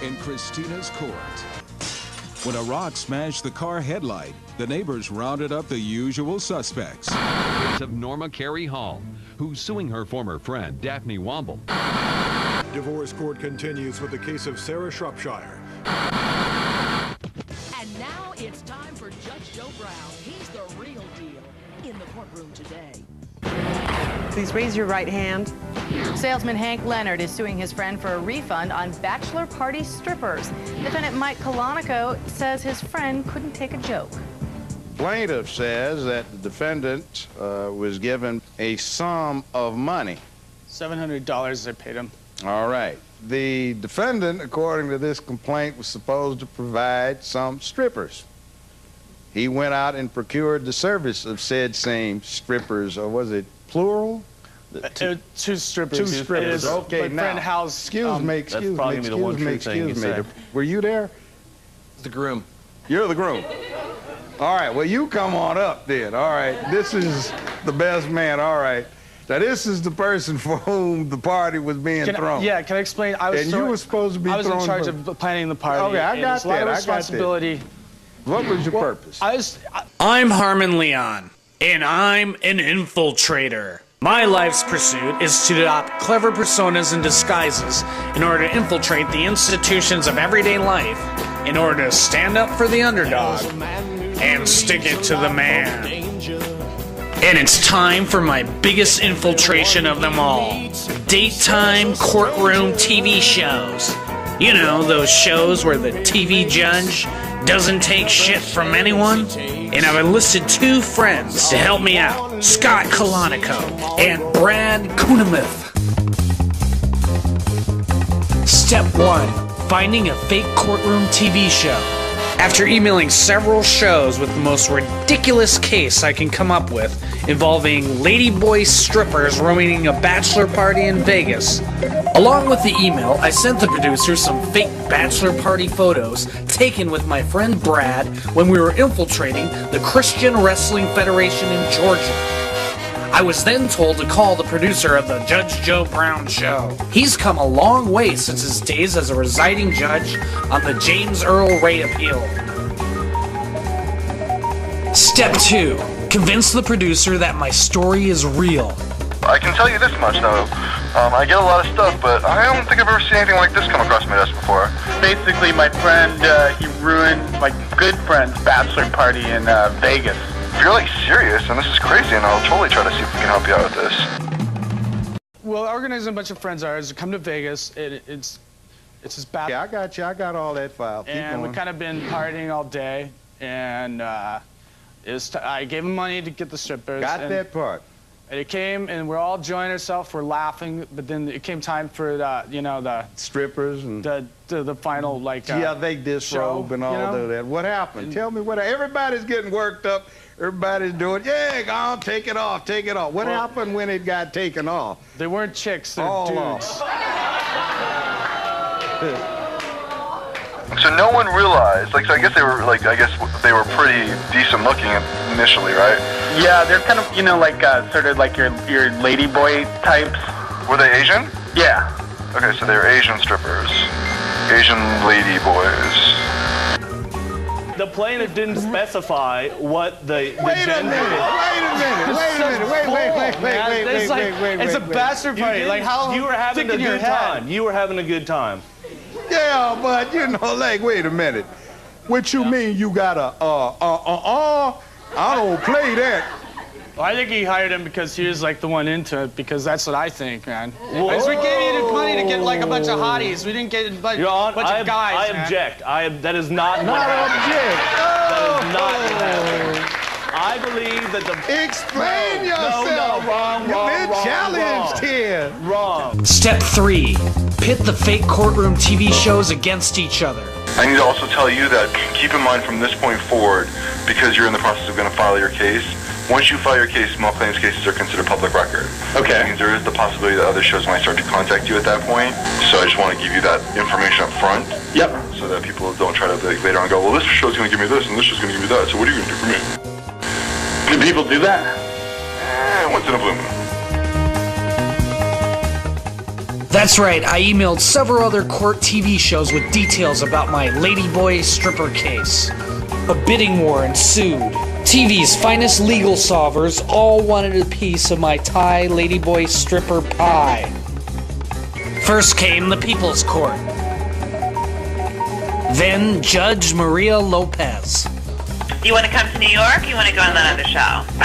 in Christina's court. When a rock smashed the car headlight, the neighbors rounded up the usual suspects. Of Norma Carey Hall, who's suing her former friend, Daphne Womble. Divorce court continues with the case of Sarah Shropshire. And now it's time for Judge Joe Brown. He's the real deal in the courtroom today. Please raise your right hand. Salesman Hank Leonard is suing his friend for a refund on bachelor party strippers. Defendant Mike Colonico says his friend couldn't take a joke. Plaintiff says that the defendant was given a sum of money. $700 I paid him. All right. The defendant, according to this complaint, was supposed to provide some strippers. He went out and procured the service of said same strippers, or was it plural? Two strippers. Two strippers. Okay, my now, friend Hal's, excuse me. Were you there? The groom. You're the groom. All right, well, you come on up then. All right, this is the best man. All right. Now, this is the person for whom the party was being thrown. Yeah, can I explain? You were supposed to be thrown. I was in charge of planning the party. Okay, I got that. A lot of responsibility. What was your purpose? I'm Harmon Leon, and I'm an infiltrator. My life's pursuit is to adopt clever personas and disguises in order to infiltrate the institutions of everyday life, in order to stand up for the underdog and stick it to the man. And it's time for my biggest infiltration of them all. Daytime courtroom TV shows. You know, those shows where the TV judge doesn't take shit from anyone? And I've enlisted two friends to help me out. Scott Colonico and Brad Kunemeth. Step 1. Finding a fake courtroom TV show. After emailing several shows with the most ridiculous case I can come up with, involving ladyboy strippers roaming a bachelor party in Vegas. Along with the email, I sent the producer some fake bachelor party photos taken with my friend Brad when we were infiltrating the Christian Wrestling Federation in Georgia. I was then told to call the producer of the Judge Joe Brown Show. He's come a long way since his days as a residing judge on the James Earl Ray Appeal. Step 2. Convince the producer that my story is real. I can tell you this much, though. I get a lot of stuff, but I don't think I've ever seen anything like this come across my desk before. Basically, my friend, he ruined my good friend's bachelor party in Vegas. If you're like serious, and this is crazy, and I'll totally try to see if we can help you out with this. Well, organizing a bunch of friends of ours to come to Vegas. It's his bachelor. Yeah, I got you. I got all that file. Keep and going. we kind of been partying all day, and I gave him money to get the strippers. Got that part. And it came, and we're all enjoying ourselves. We're laughing, but then it came time for the strippers and the final they disrobe and all of that. What happened? Tell me what. Everybody's getting worked up. Everybody's doing. Yeah, go on, take it off, take it off. What happened when it got taken off? They weren't chicks. They're dudes. So no one realized. So I guess they were they were pretty decent looking initially, right? Yeah, they're kind of sort of like your ladyboy types. Were they Asian? Yeah. Okay, so they were Asian strippers, Asian lady boys. The plaintiff didn't specify what the gender is. Wait a minute. It's a bachelor party. Like how you were having a good time. You were having a good time. Yeah, but wait a minute. What you mean you got I don't play that. Well, I think he hired him because he was like the one into it, because that's what I think, man. Whoa. We gave you the money to get like a bunch of hotties. We didn't get a bunch of guys. I object. That is not what happened. That is not what happened. I believe that the... Explain yourself. Wrong. You've been challenged here. Wrong. Step 3. Pit the fake courtroom TV shows against each other. I need to also tell you that keep in mind from this point forward, because you're in the process of going to file your case, once you file your case, malclaims cases are considered public record. Okay. That means there is the possibility that other shows might start to contact you at that point. So I just want to give you that information up front. Yep. So that people don't try to later on go, well, this show's going to give me this, and this show's going to give me that, so what are you going to do for me? Do people do that? Once in a blue moon. That's right, I emailed several other court TV shows with details about my ladyboy stripper case. A bidding war ensued. TV's finest legal solvers all wanted a piece of my Thai ladyboy stripper pie. First came the People's Court. Then Judge Maria Lopez. You want to come to New York? You want to go on that other show? So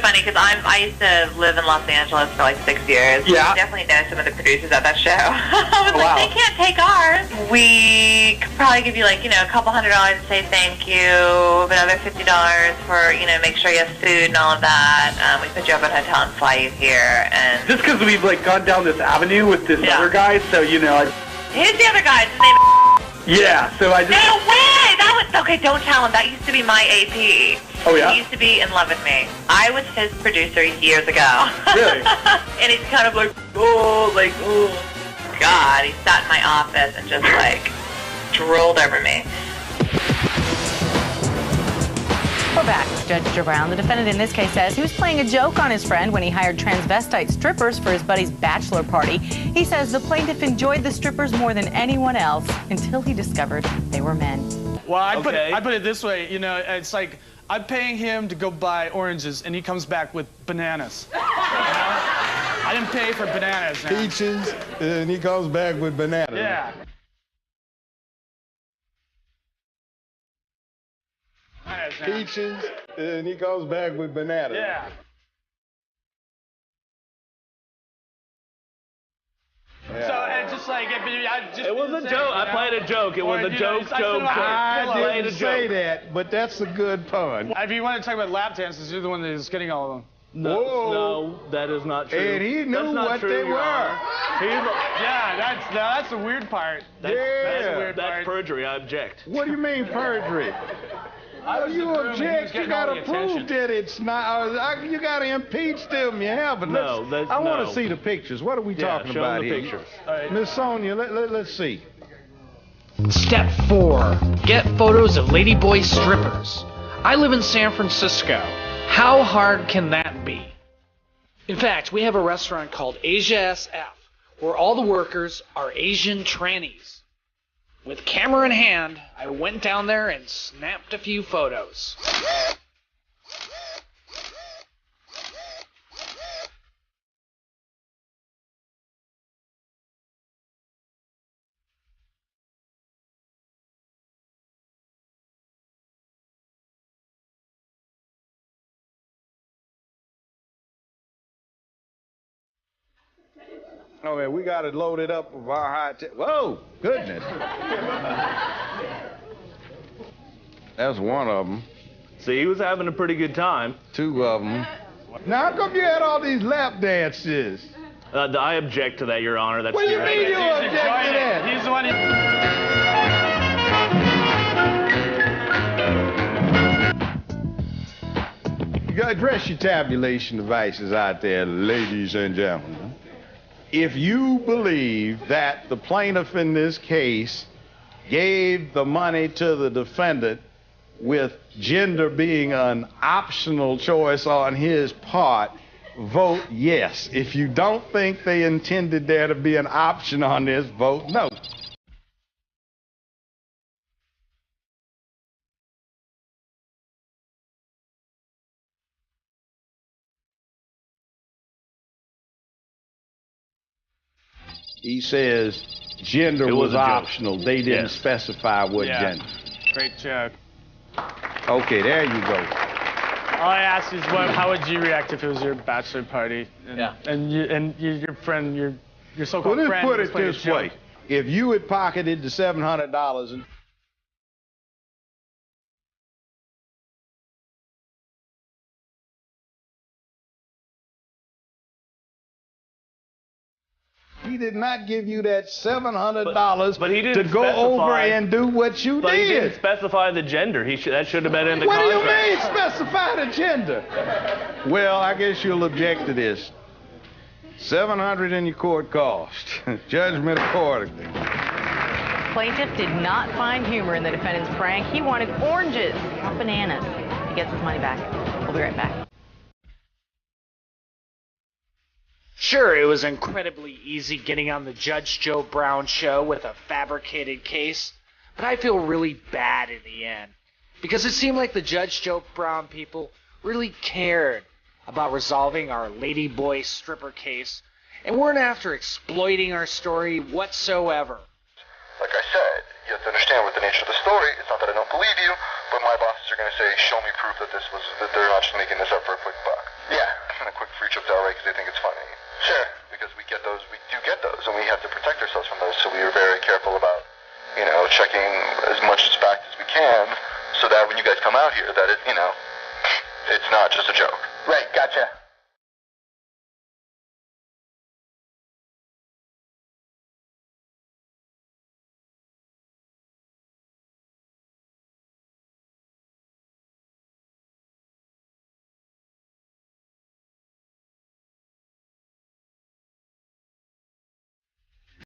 funny because I used to live in Los Angeles for like 6 years. Yeah. I definitely know some of the producers at that show. I was like, they can't take ours. We could probably give you like, a couple $100 to say thank you, another $50 for, make sure you have food and all of that. We put you up at a hotel and fly you here. And Just because we've like gone down this avenue with this other guy, so who's the other guy? His name so I just... No way! That was... Okay, don't tell him. That used to be my AP. Oh, yeah? He used to be in love with me. I was his producer years ago. Really? And he's kind of like, God. He sat in my office and just, drooled over me. We're back. Judge Joe Brown, the defendant in this case, says he was playing a joke on his friend when he hired transvestite strippers for his buddy's bachelor party. He says the plaintiff enjoyed the strippers more than anyone else until he discovered they were men. Well, I put it this way, it's like I'm paying him to go buy oranges, and he comes back with bananas. I didn't pay for bananas. Man. Peaches, and he comes back with bananas. Yeah. Peaches, and he comes back with bananas. Yeah. So it's just like it was a joke. I played a joke. It was a joke. I didn't say that, but that's a good pun. If you want to talk about lap dances, you're the one that is getting all of them. No, that is not true. And he knew what they were. That's the weird part. That's perjury. I object. What do you mean perjury? You object, you gotta prove that it's not, you gotta impeach them, but I want to see the pictures. What are we talking about here? Pictures. Miss Sonia, let's see. Step 4. Get photos of ladyboy strippers. I live in San Francisco. How hard can that be? In fact, we have a restaurant called Asia SF, where all the workers are Asian trannies. With camera in hand, I went down there and snapped a few photos. Oh, man, we got it loaded up with our high-tech. Whoa, goodness. That's one of them. See, he was having a pretty good time. 2 of them. Now, how come you had all these lap dances? I object to that, Your Honor. That's what do you mean you object to that? He's the one You gotta address your tabulation devices out there, ladies and gentlemen. If you believe that the plaintiff in this case gave the money to the defendant with gender being an optional choice on his part, vote yes. If you don't think they intended there to be an option on this, vote no. He says gender was optional. They didn't specify what gender. Great joke. Okay, there you go. All I ask is, how would you react if it was your bachelor party? And your friend, your so-called friend. Let's put it this way: if you had pocketed the $700 and he did not give you that $700 to go over and do what you did. But he didn't specify the gender. That should have been in the contract. What do you mean, specify the gender? Well, I guess you'll object to this. $700 in your court cost. Judgment accordingly. Plaintiff did not find humor in the defendant's prank. He wanted oranges, not bananas. He gets his money back. We'll be right back. Sure, it was incredibly easy getting on the Judge Joe Brown show with a fabricated case, but I feel really bad in the end. Because it seemed like the Judge Joe Brown people really cared about resolving our ladyboy stripper case and weren't after exploiting our story whatsoever. Like I said, you have to understand with the nature of the story, it's not that I don't believe you, but my bosses are going to say, show me proof that that they're not just making this up for a quick buck. Yeah. And a quick free trip to LA because they think it's funny. Sure. Because we do get those, and we have to protect ourselves from those, so we are very careful about, checking as much as fact as we can, so that when you guys come out here, that it's not just a joke. Right, gotcha.